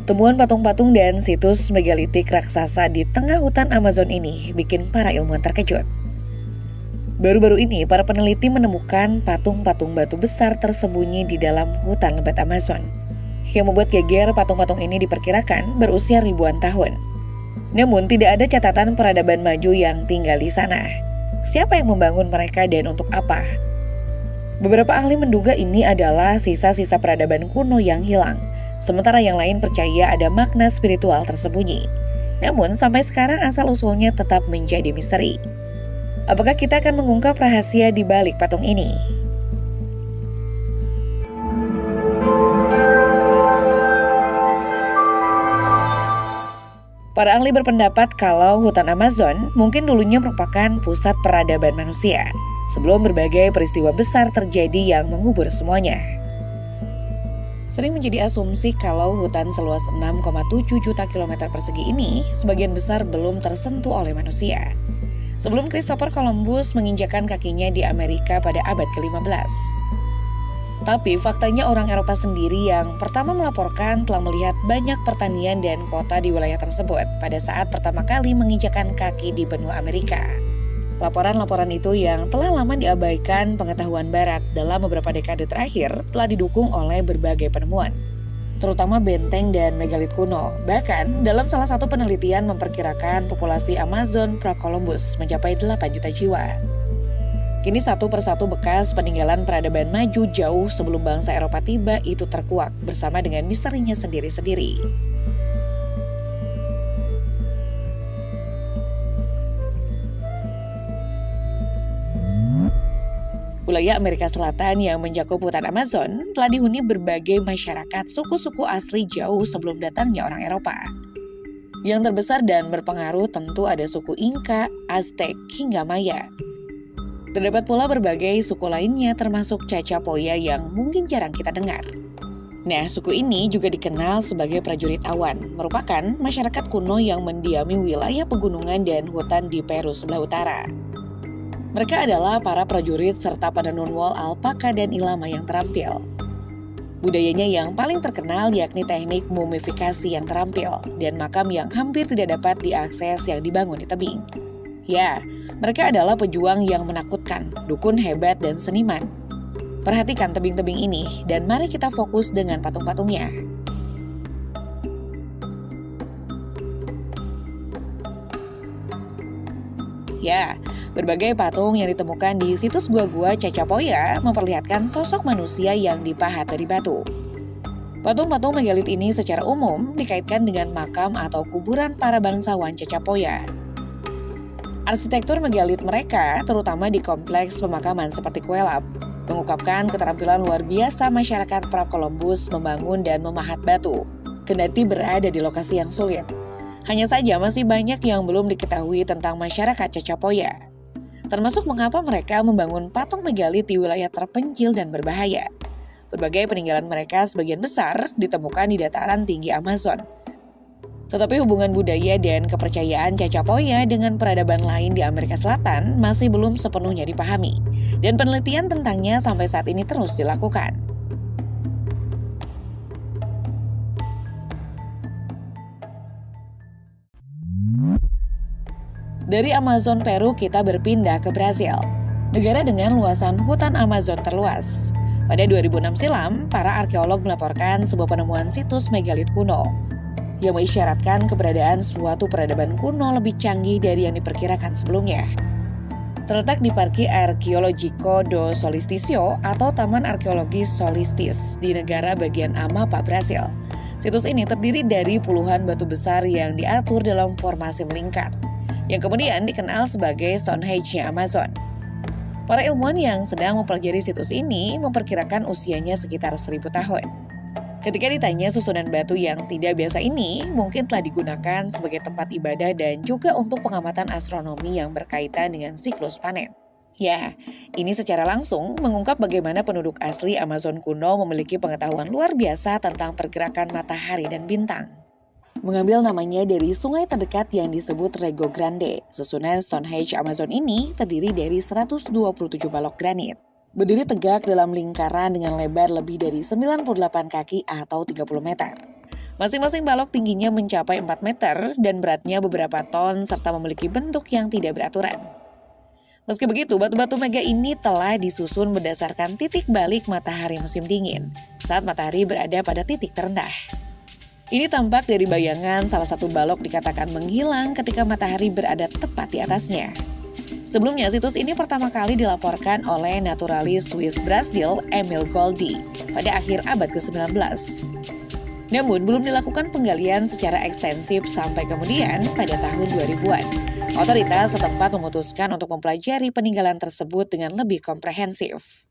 Temuan patung-patung dan situs megalitik raksasa di tengah hutan Amazon ini bikin para ilmuwan terkejut. Baru-baru ini, para peneliti menemukan patung-patung batu besar tersembunyi di dalam hutan lebat Amazon. Yang membuat geger, patung-patung ini diperkirakan berusia ribuan tahun. Namun, tidak ada catatan peradaban maju yang tinggal di sana. Siapa yang membangun mereka dan untuk apa? Beberapa ahli menduga ini adalah sisa-sisa peradaban kuno yang hilang. Sementara yang lain percaya ada makna spiritual tersembunyi. Namun sampai sekarang asal-usulnya tetap menjadi misteri. Apakah kita akan mengungkap rahasia di balik patung ini? Para ahli berpendapat kalau hutan Amazon mungkin dulunya merupakan pusat peradaban manusia, sebelum berbagai peristiwa besar terjadi yang mengubur semuanya. Sering menjadi asumsi kalau hutan seluas 6,7 juta kilometer persegi ini sebagian besar belum tersentuh oleh manusia. Sebelum Christopher Columbus menginjakan kakinya di Amerika pada abad ke-15. Tapi faktanya orang Eropa sendiri yang pertama melaporkan telah melihat banyak pertanian dan kota di wilayah tersebut pada saat pertama kali menginjakan kaki di benua Amerika. Laporan-laporan itu yang telah lama diabaikan pengetahuan barat dalam beberapa dekade terakhir telah didukung oleh berbagai penemuan, terutama benteng dan megalit kuno. Bahkan dalam salah satu penelitian memperkirakan populasi Amazon pra-Columbus mencapai 8 juta jiwa. Kini satu persatu bekas peninggalan peradaban maju jauh sebelum bangsa Eropa tiba itu terkuak bersama dengan misterinya sendiri-sendiri. Wilayah Amerika Selatan yang mencakup hutan Amazon telah dihuni berbagai masyarakat suku-suku asli jauh sebelum datangnya orang Eropa. Yang terbesar dan berpengaruh tentu ada suku Inca, Aztec, hingga Maya. Terdapat pula berbagai suku lainnya termasuk Chachapoya yang mungkin jarang kita dengar. Nah, suku ini juga dikenal sebagai prajurit awan, merupakan masyarakat kuno yang mendiami wilayah pegunungan dan hutan di Peru sebelah utara. Mereka adalah para prajurit serta penenun wol alpaka dan ilama yang terampil. Budayanya yang paling terkenal yakni teknik mumifikasi yang terampil dan makam yang hampir tidak dapat diakses yang dibangun di tebing. Ya, mereka adalah pejuang yang menakutkan, dukun hebat dan seniman. Perhatikan tebing-tebing ini dan mari kita fokus dengan patung-patungnya. Ya, berbagai patung yang ditemukan di situs gua-gua Chachapoya memperlihatkan sosok manusia yang dipahat dari batu. Patung-patung megalit ini secara umum dikaitkan dengan makam atau kuburan para bangsawan Chachapoya. Arsitektur megalit mereka, terutama di kompleks pemakaman seperti Kuelap, mengungkapkan keterampilan luar biasa masyarakat pra-Columbus membangun dan memahat batu, kendati berada di lokasi yang sulit. Hanya saja masih banyak yang belum diketahui tentang masyarakat Chachapoya, termasuk mengapa mereka membangun patung megalit di wilayah terpencil dan berbahaya. Berbagai peninggalan mereka sebagian besar ditemukan di dataran tinggi Amazon. Tetapi hubungan budaya dan kepercayaan Chachapoya dengan peradaban lain di Amerika Selatan masih belum sepenuhnya dipahami, dan penelitian tentangnya sampai saat ini terus dilakukan. Dari Amazon Peru kita berpindah ke Brasil, negara dengan luasan hutan Amazon terluas. Pada 2006 silam, para arkeolog melaporkan sebuah penemuan situs megalit kuno yang mengisyaratkan keberadaan suatu peradaban kuno lebih canggih dari yang diperkirakan sebelumnya. Terletak di Parque Arqueológico do Solstício atau Taman Arkeologis Solstis di negara bagian Amapá, Brasil. Situs ini terdiri dari puluhan batu besar yang diatur dalam formasi melingkar, yang kemudian dikenal sebagai Stonehenge-nya Amazon. Para ilmuwan yang sedang mempelajari situs ini memperkirakan usianya sekitar 1000 tahun. Ketika ditanya susunan batu yang tidak biasa ini mungkin telah digunakan sebagai tempat ibadah dan juga untuk pengamatan astronomi yang berkaitan dengan siklus panen. Ya, ini secara langsung mengungkap bagaimana penduduk asli Amazon kuno memiliki pengetahuan luar biasa tentang pergerakan matahari dan bintang. Mengambil namanya dari sungai terdekat yang disebut Rego Grande, susunan Stonehenge Amazon ini terdiri dari 127 balok granit. Berdiri tegak dalam lingkaran dengan lebar lebih dari 98 kaki atau 30 meter. Masing-masing balok tingginya mencapai 4 meter dan beratnya beberapa ton serta memiliki bentuk yang tidak beraturan. Meski begitu, batu-batu mega ini telah disusun berdasarkan titik balik matahari musim dingin, saat matahari berada pada titik terendah. Ini tampak dari bayangan salah satu balok dikatakan menghilang ketika matahari berada tepat di atasnya. Sebelumnya, situs ini pertama kali dilaporkan oleh naturalis Swiss Brazil Emil Goldi pada akhir abad ke-19. Namun, belum dilakukan penggalian secara ekstensif sampai kemudian pada tahun 2000-an. Otoritas setempat memutuskan untuk mempelajari peninggalan tersebut dengan lebih komprehensif.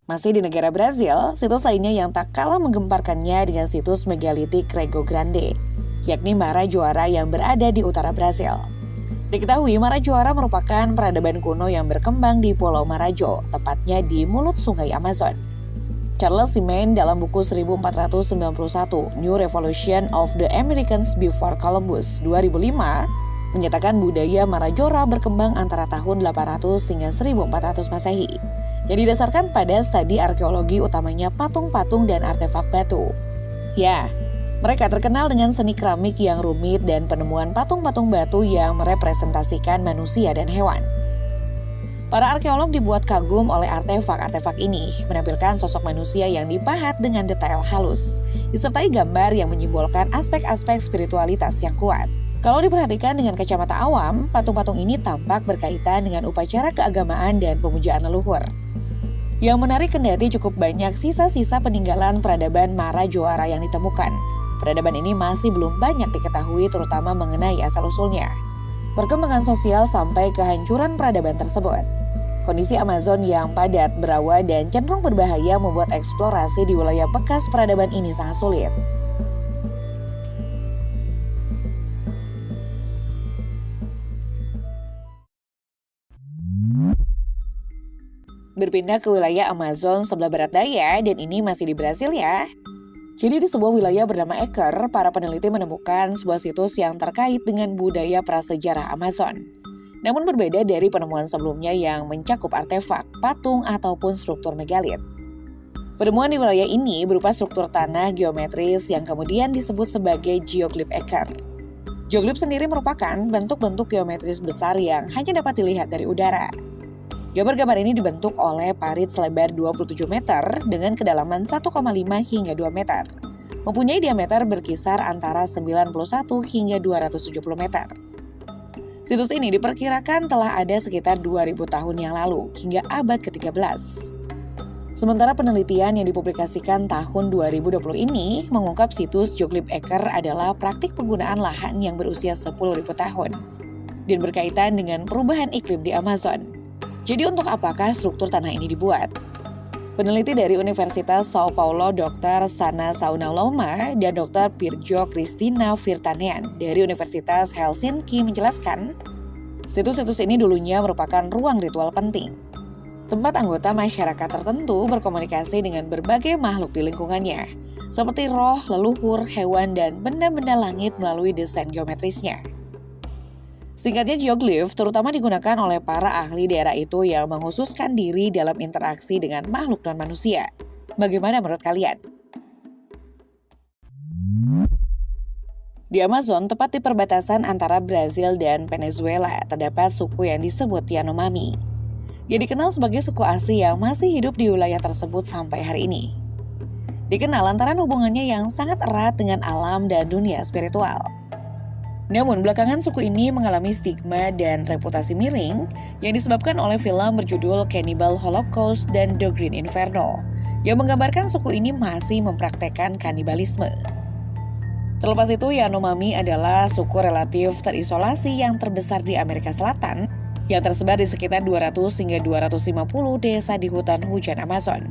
Masih di negara Brazil, situs lainnya yang tak kalah menggemparkannya dengan situs megalitik Rego Grande, yakni Marajoara yang berada di utara Brasil. Diketahui Marajoara merupakan peradaban kuno yang berkembang di Pulau Marajo, tepatnya di mulut sungai Amazon. Charles Simeon dalam buku 1491 New Revolution of the Americans Before Columbus 2005 menyatakan budaya Marajoara berkembang antara tahun 800 hingga 1400 Masehi. Yang didasarkan pada studi arkeologi utamanya patung-patung dan artefak batu. Ya, mereka terkenal dengan seni keramik yang rumit dan penemuan patung-patung batu yang merepresentasikan manusia dan hewan. Para arkeolog dibuat kagum oleh artefak-artefak ini, menampilkan sosok manusia yang dipahat dengan detail halus, disertai gambar yang menyimbolkan aspek-aspek spiritualitas yang kuat. Kalau diperhatikan dengan kacamata awam, patung-patung ini tampak berkaitan dengan upacara keagamaan dan pemujaan leluhur. Yang menarik kendati cukup banyak sisa-sisa peninggalan peradaban Marajoara yang ditemukan. Peradaban ini masih belum banyak diketahui terutama mengenai asal-usulnya. Perkembangan sosial sampai kehancuran peradaban tersebut. Kondisi Amazon yang padat, berawa, dan cenderung berbahaya membuat eksplorasi di wilayah bekas peradaban ini sangat sulit. Berpindah ke wilayah Amazon sebelah barat daya, dan ini masih di Brasil ya. Jadi di sebuah wilayah bernama Eker, para peneliti menemukan sebuah situs yang terkait dengan budaya prasejarah Amazon. Namun berbeda dari penemuan sebelumnya yang mencakup artefak, patung, ataupun struktur megalit. Penemuan di wilayah ini berupa struktur tanah geometris yang kemudian disebut sebagai geoglif Eker. Geoglif sendiri merupakan bentuk-bentuk geometris besar yang hanya dapat dilihat dari udara. Gambar-gambar ini dibentuk oleh parit selebar 27 meter dengan kedalaman 1,5 hingga 2 meter. Mempunyai diameter berkisar antara 91 hingga 270 meter. Situs ini diperkirakan telah ada sekitar 2000 tahun yang lalu hingga abad ke-13. Sementara penelitian yang dipublikasikan tahun 2020 ini mengungkap situs geoglif Eker adalah praktik penggunaan lahan yang berusia 10.000 tahun dan berkaitan dengan perubahan iklim di Amazon. Jadi untuk apakah struktur tanah ini dibuat? Peneliti dari Universitas Sao Paulo Dr. Sana Saunaloma dan Dr. Pirjo Kristina Virtanen dari Universitas Helsinki menjelaskan, situs-situs ini dulunya merupakan ruang ritual penting. Tempat anggota masyarakat tertentu berkomunikasi dengan berbagai makhluk di lingkungannya, seperti roh, leluhur, hewan, dan benda-benda langit melalui desain geometrisnya. Singkatnya, geoglif terutama digunakan oleh para ahli daerah itu yang menghususkan diri dalam interaksi dengan makhluk non-manusia. Bagaimana menurut kalian? Di Amazon, tepat di perbatasan antara Brazil dan Venezuela, terdapat suku yang disebut Yanomami. Ia dikenal sebagai suku asli yang masih hidup di wilayah tersebut sampai hari ini. Dikenal lantaran hubungannya yang sangat erat dengan alam dan dunia spiritual. Namun, belakangan suku ini mengalami stigma dan reputasi miring yang disebabkan oleh film berjudul Cannibal Holocaust dan The Green Inferno, yang menggambarkan suku ini masih mempraktekkan kanibalisme. Terlepas itu, Yanomami adalah suku relatif terisolasi yang terbesar di Amerika Selatan, yang tersebar di sekitar 200 hingga 250 desa di hutan hujan Amazon.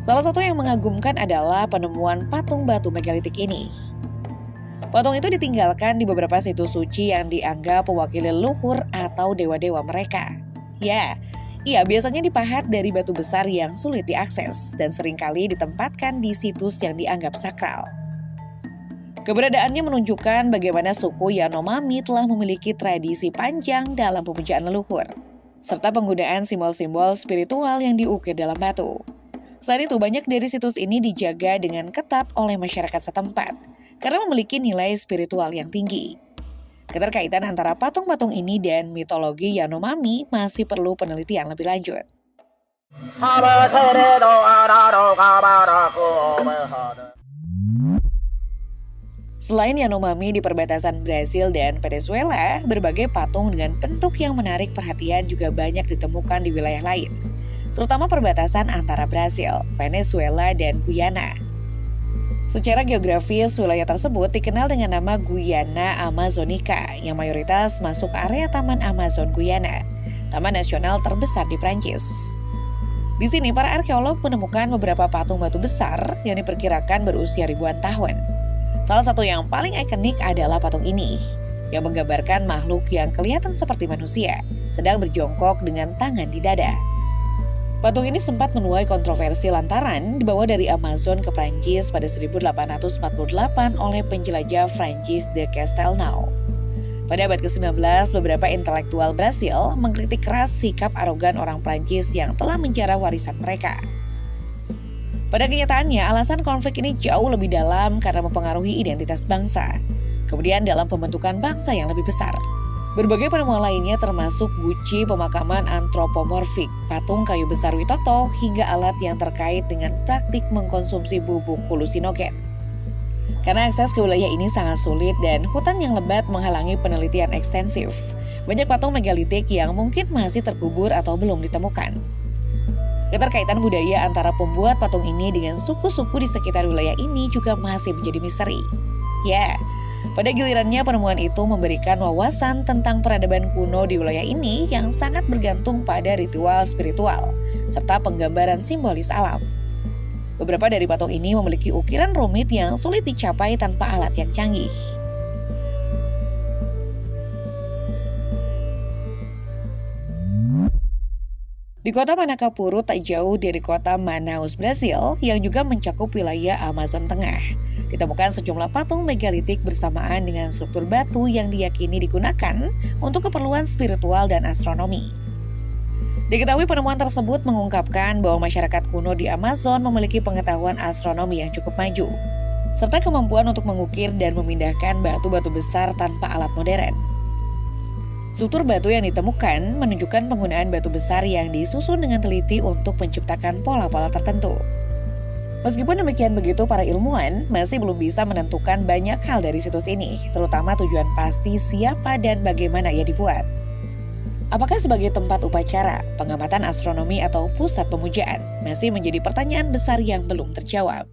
Salah satu yang mengagumkan adalah penemuan patung batu megalitik ini. Patung itu ditinggalkan di beberapa situs suci yang dianggap mewakili leluhur atau dewa-dewa mereka. Ya, ia biasanya dipahat dari batu besar yang sulit diakses dan seringkali ditempatkan di situs yang dianggap sakral. Keberadaannya menunjukkan bagaimana suku Yanomami telah memiliki tradisi panjang dalam pemujaan leluhur. serta penggunaan simbol-simbol spiritual yang diukir dalam batu. Selain itu, banyak dari situs ini dijaga dengan ketat oleh masyarakat setempat karena memiliki nilai spiritual yang tinggi. Keterkaitan antara patung-patung ini dan mitologi Yanomami masih perlu penelitian lebih lanjut. Selain Yanomami di perbatasan Brasil dan Venezuela, berbagai patung dengan bentuk yang menarik perhatian juga banyak ditemukan di wilayah lain, terutama perbatasan antara Brasil, Venezuela, dan Guyana. Secara geografis, wilayah tersebut dikenal dengan nama Guyana Amazonica yang mayoritas masuk area Taman Amazon Guyana, taman nasional terbesar di Prancis. Di sini, para arkeolog menemukan beberapa patung batu besar yang diperkirakan berusia ribuan tahun. Salah satu yang paling ikonik adalah patung ini, yang menggambarkan makhluk yang kelihatan seperti manusia, sedang berjongkok dengan tangan di dada. Patung ini sempat menuai kontroversi lantaran dibawa dari Amazon ke Prancis pada 1848 oleh penjelajah Francis de Castelnau. Pada abad ke-19, beberapa intelektual Brasil mengkritik keras sikap arogan orang Prancis yang telah menjara warisan mereka. Pada kenyataannya, alasan konflik ini jauh lebih dalam karena mempengaruhi identitas bangsa, kemudian dalam pembentukan bangsa yang lebih besar. Berbagai penemuan lainnya termasuk guci pemakaman antropomorfik, patung kayu besar Witoto, hingga alat yang terkait dengan praktik mengkonsumsi bubuk halusinogen. Karena akses ke wilayah ini sangat sulit dan hutan yang lebat menghalangi penelitian ekstensif, banyak patung megalitik yang mungkin masih terkubur atau belum ditemukan. Keterkaitan budaya antara pembuat patung ini dengan suku-suku di sekitar wilayah ini juga masih menjadi misteri. Pada gilirannya penemuan itu memberikan wawasan tentang peradaban kuno di wilayah ini yang sangat bergantung pada ritual spiritual serta penggambaran simbolis alam. Beberapa dari patung ini memiliki ukiran rumit yang sulit dicapai tanpa alat yang canggih. Di kota Manacapuru tak jauh dari kota Manaus, Brasil, yang juga mencakup wilayah Amazon Tengah, ditemukan sejumlah patung megalitik bersamaan dengan struktur batu yang diyakini digunakan untuk keperluan spiritual dan astronomi. Diketahui penemuan tersebut mengungkapkan bahwa masyarakat kuno di Amazon memiliki pengetahuan astronomi yang cukup maju, serta kemampuan untuk mengukir dan memindahkan batu-batu besar tanpa alat modern. Struktur batu yang ditemukan menunjukkan penggunaan batu besar yang disusun dengan teliti untuk menciptakan pola-pola tertentu. Meskipun demikian begitu, para ilmuwan masih belum bisa menentukan banyak hal dari situs ini, terutama tujuan pasti siapa dan bagaimana ia dibuat. Apakah sebagai tempat upacara, pengamatan astronomi, atau pusat pemujaan, masih menjadi pertanyaan besar yang belum terjawab.